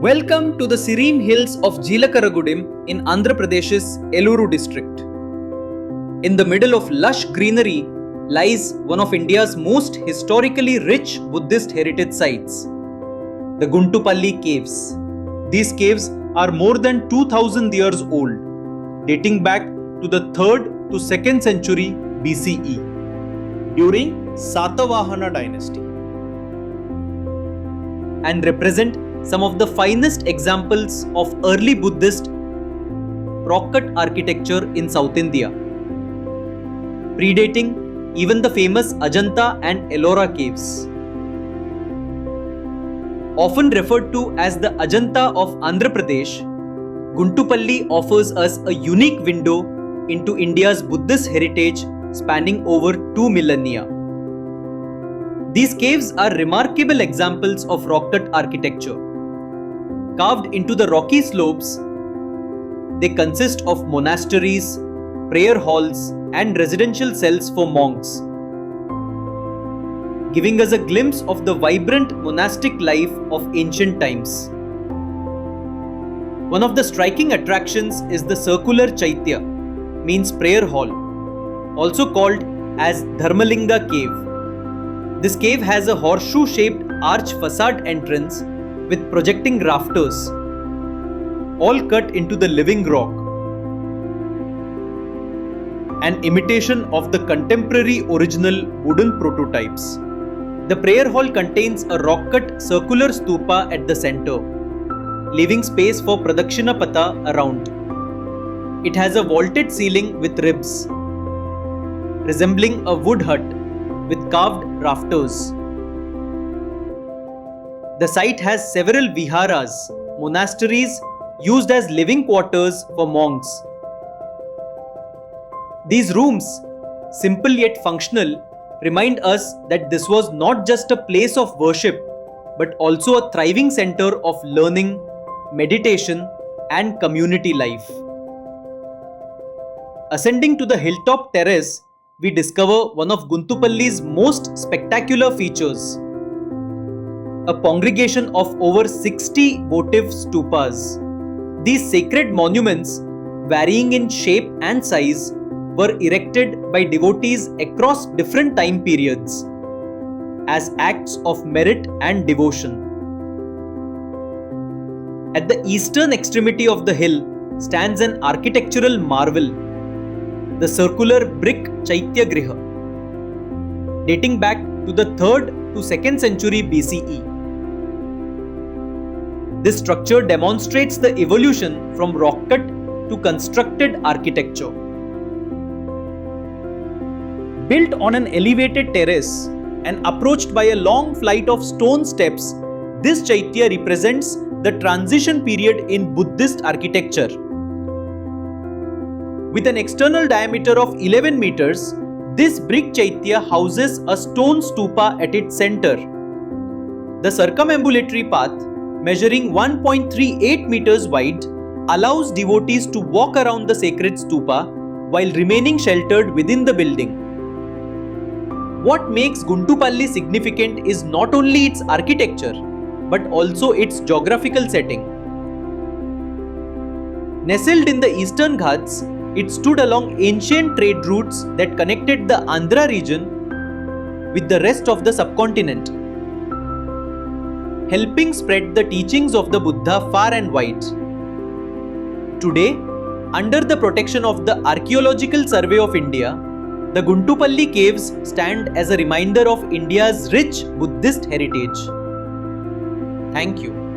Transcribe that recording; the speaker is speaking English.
Welcome to the serene hills of Jilakaragudim in Andhra Pradesh's Eluru district. In the middle of lush greenery lies one of India's most historically rich Buddhist heritage sites, the Guntupalli Caves. These caves are more than 2000 years old, dating back to the 3rd to 2nd century BCE during Satavahana dynasty, and represent some of the finest examples of early Buddhist rock-cut architecture in South India, predating even the famous Ajanta and Ellora caves. Often referred to as the Ajanta of Andhra Pradesh, Guntupalli offers us a unique window into India's Buddhist heritage spanning over 2 millennia. These caves are remarkable examples of rock-cut architecture. Carved into the rocky slopes, they consist of monasteries, prayer halls, and residential cells for monks, giving us a glimpse of the vibrant monastic life of ancient times. One of the striking attractions is the circular Chaitya, means prayer hall, also called as Dharmalinga Cave. This cave has a horseshoe-shaped arch facade entrance with projecting rafters, all cut into the living rock, an imitation of the contemporary original wooden prototypes. The prayer hall contains a rock-cut circular stupa at the center, leaving space for Pradakshina Patha around. It has a vaulted ceiling with ribs, resembling a wood hut with carved rafters. The site has several viharas, monasteries used as living quarters for monks. These rooms, simple yet functional, remind us that this was not just a place of worship, but also a thriving center of learning, meditation, and community life. Ascending to the hilltop terrace, we discover one of Guntupalli's most spectacular features, a congregation of over 60 votive stupas. These sacred monuments, varying in shape and size, were erected by devotees across different time periods as acts of merit and devotion. At the eastern extremity of the hill stands an architectural marvel, the circular brick Chaitya Griha, dating back to the 3rd to 2nd century BCE. This structure demonstrates the evolution from rock-cut to constructed architecture. Built on an elevated terrace and approached by a long flight of stone steps, this Chaitya represents the transition period in Buddhist architecture. With an external diameter of 11 meters, this brick Chaitya houses a stone stupa at its center. The circumambulatory path, measuring 1.38 meters wide, allows devotees to walk around the sacred stupa while remaining sheltered within the building. What makes Guntupalli significant is not only its architecture, but also its geographical setting. Nestled in the eastern Ghats, it stood along ancient trade routes that connected the Andhra region with the rest of the subcontinent, helping spread the teachings of the Buddha far and wide. Today, under the protection of the Archaeological Survey of India, the Guntupalli Caves stand as a reminder of India's rich Buddhist heritage. Thank you.